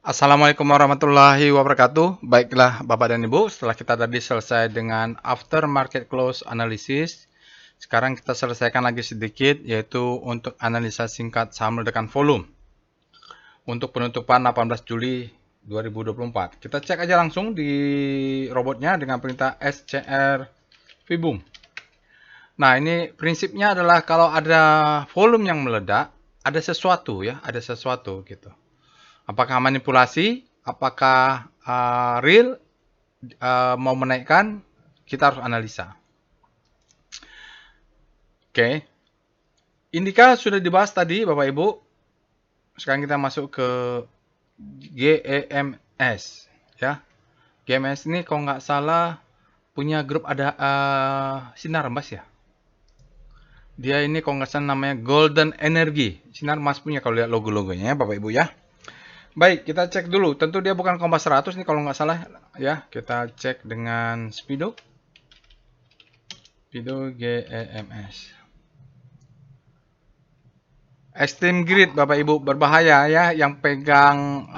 Assalamualaikum warahmatullahi wabarakatuh. Baiklah Bapak dan Ibu, setelah kita tadi selesai dengan after market close analysis, sekarang kita selesaikan lagi sedikit, yaitu untuk analisa singkat saham ledakan volume untuk penutupan 18 Juli 2024. Kita cek aja langsung di robotnya dengan perintah SCR Vboom. Nah, ini prinsipnya adalah kalau ada volume yang meledak, ada sesuatu ya, ada sesuatu gitu. Apakah manipulasi, apakah real, mau menaikkan, kita harus analisa. Oke, Indika sudah dibahas tadi Bapak Ibu. Sekarang kita masuk ke GEMS ya. GEMS ini kalau nggak salah punya grup ada Sinar Mas ya. Dia ini kalau nggak salah namanya Golden Energy. Sinar Mas punya kalau lihat logo-logonya ya Bapak Ibu ya. Baik, kita cek dulu. Tentu dia bukan Kompas 100 nih kalau nggak salah ya. Kita cek dengan Speedo. Speedo GEMS. Extreme Grid Bapak Ibu berbahaya ya yang pegang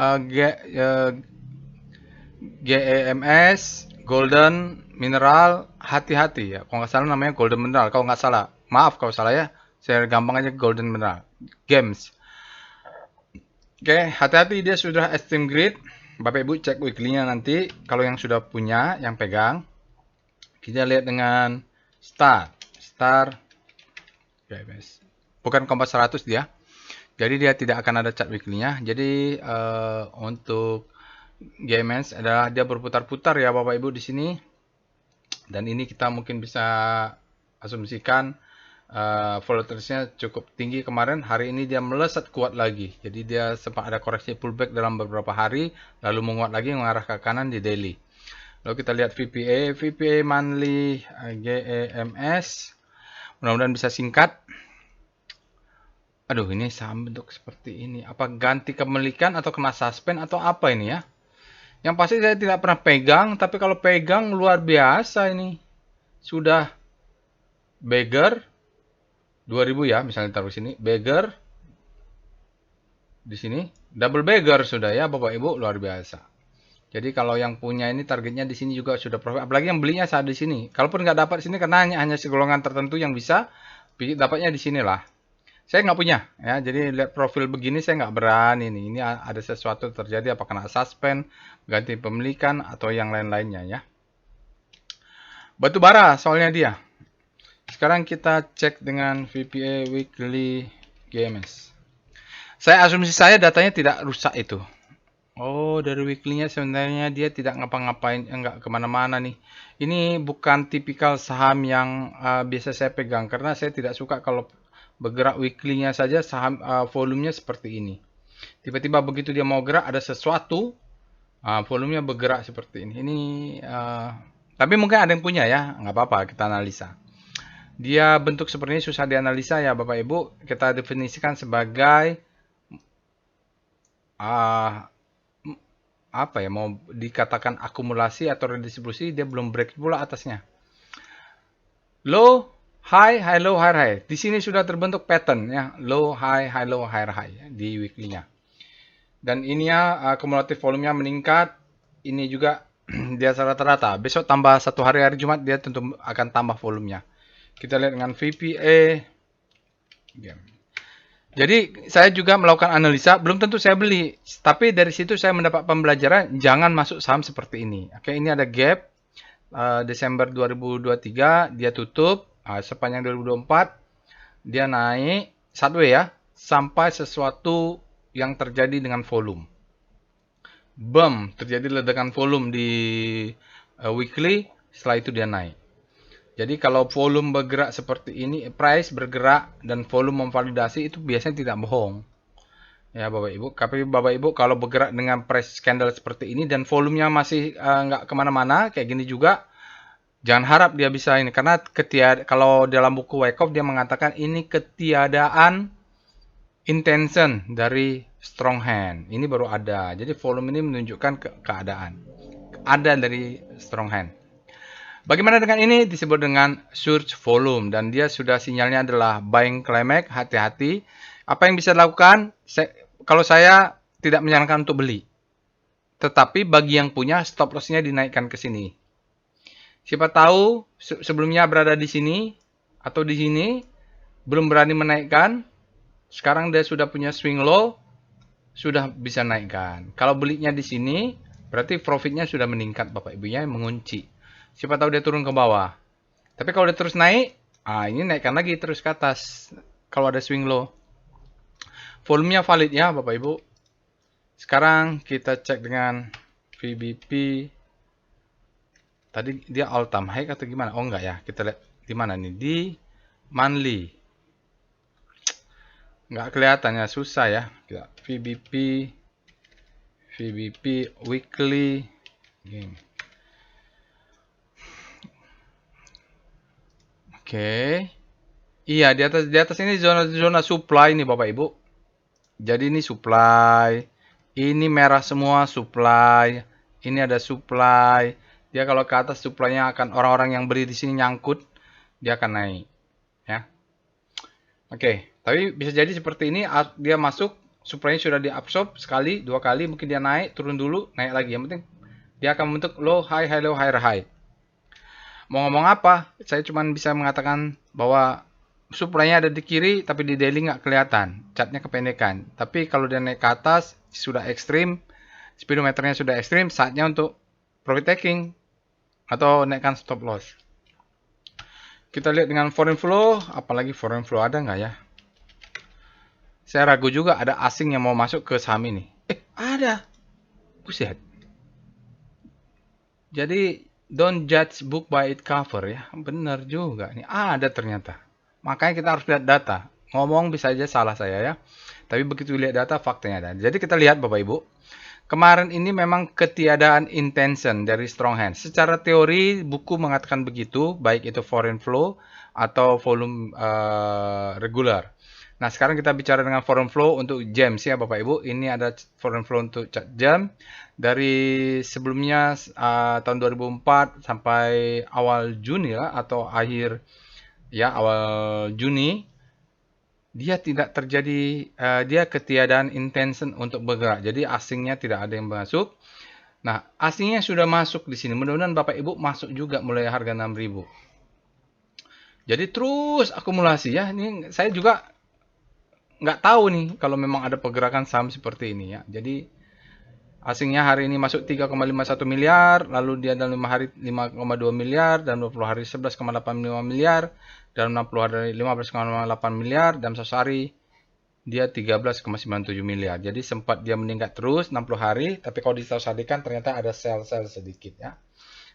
GEMS, Golden Mineral, hati-hati ya. Kalau nggak salah namanya Golden Mineral, kalau nggak salah. Maaf kalau salah ya. Saya gampang aja Golden Mineral. Games. Oke, hati-hati dia sudah Extreme Grid. Bapak Ibu cek weekly-nya nanti. Kalau yang sudah punya, yang pegang. Kita lihat dengan Star. Star. GEMS. Bukan Kompas 100 dia. Jadi dia tidak akan ada chart weekly-nya. Jadi untuk GMS adalah dia berputar-putar ya Bapak Ibu di sini. Dan ini kita mungkin bisa asumsikan volatilitasnya cukup tinggi kemarin. Hari ini dia melesat kuat lagi. Jadi dia sempat ada koreksi pullback dalam beberapa hari, lalu menguat lagi mengarah ke kanan di daily. Lalu kita lihat VPA, VPA monthly GEMS. Mudah-mudahan bisa singkat. Aduh, ini saham bentuk seperti ini. Apa ganti kepemilikan atau kena suspend atau apa ini ya? Yang pasti saya tidak pernah pegang, tapi kalau pegang luar biasa ini. Sudah beggar 2000 ya, misalnya taruh sini, beggar di sini, double beggar sudah ya Bapak Ibu, luar biasa. Jadi kalau yang punya ini targetnya di sini juga sudah profit, apalagi yang belinya saat di sini. Kalaupun nggak dapat di sini karena hanya segolongan tertentu yang bisa, dapatnya di sinilah. Saya nggak punya ya, jadi lihat profil begini saya nggak berani nih. Ini ada sesuatu terjadi, apakah kena suspend, ganti pemilikan atau yang lain-lainnya ya. Batu bara soalnya dia. Sekarang kita cek dengan VPA Weekly GMS. Asumsi saya datanya tidak rusak itu. Oh, dari weekly-nya sebenarnya dia tidak ngapa-ngapain, enggak kemana-mana nih. Ini bukan tipikal saham yang biasa saya pegang karena saya tidak suka kalau bergerak weekly-nya saja saham volumenya seperti ini. Tiba-tiba begitu dia mau gerak ada sesuatu, volumenya bergerak seperti ini. Ini tapi mungkin ada yang punya ya, nggak apa-apa kita analisa. Dia bentuk seperti ini susah dianalisa ya Bapak Ibu. Kita definisikan sebagai apa ya, mau dikatakan akumulasi atau redistribusi, dia belum break pula atasnya. Low, high, high, low, high, high. Di sini sudah terbentuk pattern ya, low, high, high, low, high, high ya, di weekly-nya. Dan ini ya akumulatif volumenya meningkat. Ini juga dia rata-rata. Besok tambah satu hari Jumat dia tentu akan tambah volumenya. Kita lihat dengan VPA. Jadi saya juga melakukan analisa, belum tentu saya beli, tapi dari situ saya mendapat pembelajaran jangan masuk saham seperti ini. Oke, ini ada gap Desember 2023 dia tutup, sepanjang 2024 dia naik sideways ya, sampai sesuatu yang terjadi dengan volume. Boom, terjadi ledakan volume di weekly, setelah itu dia naik. Jadi kalau volume bergerak seperti ini, price bergerak dan volume memvalidasi itu biasanya tidak bohong. Ya Bapak Ibu, tapi Bapak Ibu kalau bergerak dengan price candle seperti ini dan volumenya masih nggak kemana-mana, kayak gini juga, jangan harap dia bisa ini. Karena kalau dalam buku Wyckoff dia mengatakan ini ketiadaan intention dari strong hand. Ini baru ada. Jadi volume ini menunjukkan keadaan. Ada dari strong hand. Bagaimana dengan ini? Disebut dengan surge volume dan dia sudah sinyalnya adalah buying climax, hati-hati. Apa yang bisa dilakukan? Kalau saya tidak menyarankan untuk beli. Tetapi bagi yang punya stop loss-nya dinaikkan ke sini. Siapa tahu sebelumnya berada di sini atau di sini belum berani menaikkan. Sekarang dia sudah punya swing low, sudah bisa naikkan. Kalau belinya di sini, berarti profitnya sudah meningkat Bapak Ibunya, mengunci. Siapa tahu dia turun ke bawah. Tapi kalau dia terus naik, ini naikkan lagi terus ke atas. Kalau ada swing low. Volumenya valid ya Bapak Ibu. Sekarang kita cek dengan VBP. Tadi dia all time high atau gimana? Oh enggak ya. Kita lihat di mana nih? Di monthly. Enggak kelihatannya, susah ya. VBP weekly. Oke. Iya, di atas ini zona supply nih Bapak Ibu. Jadi ini supply. Ini merah semua supply. Ini ada supply. Dia kalau ke atas supply-nya akan orang-orang yang beli di sini nyangkut, dia akan naik, ya. Oke, tapi bisa jadi seperti ini, dia masuk, supply-nya sudah diabsorb sekali, 2 kali, mungkin dia naik, turun dulu, naik lagi. Yang penting dia akan membentuk low high high low high high. Mau ngomong apa? Saya cuma bisa mengatakan bahwa supply-nya ada di kiri, tapi di daily nggak kelihatan, chartnya kependekan. Tapi kalau dia naik ke atas, sudah ekstrim, speedometernya sudah ekstrim, saatnya untuk profit taking atau naikkan stop loss. Kita lihat dengan foreign flow, apalagi foreign flow ada nggak ya? Saya ragu juga ada asing yang mau masuk ke saham ini. Ada. Buset. Jadi don't judge book by its cover ya. Benar juga nih. Ada ternyata. Makanya kita harus lihat data. Ngomong bisa aja salah saya ya. Tapi begitu lihat data faktanya ada. Jadi kita lihat Bapak Ibu. Kemarin ini memang ketiadaan intention dari strong hand. Secara teori buku mengatakan begitu, baik itu foreign flow atau volume regular. Nah, sekarang kita bicara dengan foreign flow untuk gems ya Bapak Ibu. Ini ada foreign flow untuk gem. Dari sebelumnya tahun 2004 sampai awal Juni lah atau akhir ya awal Juni, dia tidak terjadi, dia ketiadaan intention untuk bergerak. Jadi asingnya tidak ada yang masuk. Nah, asingnya sudah masuk di sini. Mudah-mudahan Bapak Ibu masuk juga mulai harga 6.000. Jadi terus akumulasi ya. Ini saya juga nggak tahu nih kalau memang ada pergerakan saham seperti ini ya. Jadi asingnya hari ini masuk 3,51 miliar, lalu dia dalam 5 hari 5,2 miliar, dalam 20 hari 11,85 miliar, dalam 60 hari 15,8 miliar, dalam 1 hari dia 13,97 miliar. Jadi sempat dia meningkat terus 60 hari, tapi kalau disaudikan ternyata ada sell-sell sedikit ya.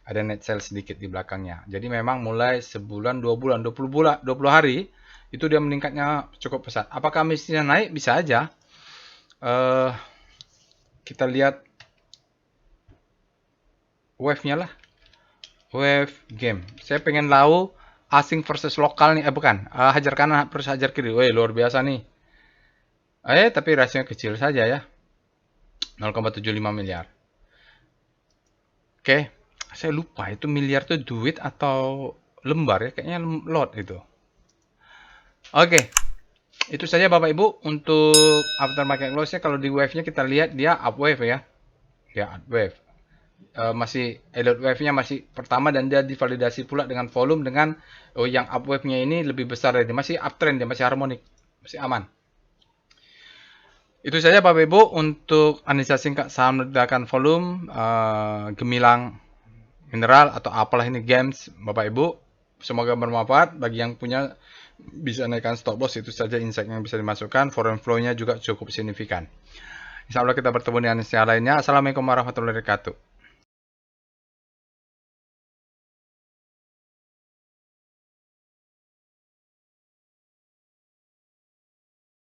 Ada net sell sedikit di belakangnya. Jadi memang mulai sebulan, 2 bulan, 20 hari itu dia meningkatnya cukup pesat. Apakah mestinya naik? Bisa aja. Kita lihat wave-nya lah. Wave game. Saya pengen tahu asing versus lokal nih. Bukan. Hajar kanan versus hajar kiri. Wih, luar biasa nih. Tapi rasionya kecil saja ya. 0,75 miliar. Oke. Saya lupa itu miliar itu duit atau lembar ya. Kayaknya lot itu. Oke. Itu saja Bapak Ibu untuk aftermarket close-nya. Kalau di wave-nya kita lihat dia up wave ya. Ya, up wave. Masih elliott wave-nya masih pertama dan dia divalidasi pula dengan volume dengan yang up wave-nya ini lebih besar dari masih uptrend dia, masih harmonik, masih aman. Itu saja Bapak Ibu untuk analisa singkat saham ledakan volume, gemilang mineral atau apalah ini games Bapak Ibu. Semoga bermanfaat bagi yang punya bisa naikkan stop loss. Itu saja insight yang bisa dimasukkan. Foreign flow-nya juga cukup signifikan. Insya Allah kita bertemu di analisa lainnya. Assalamualaikum warahmatullahi wabarakatuh.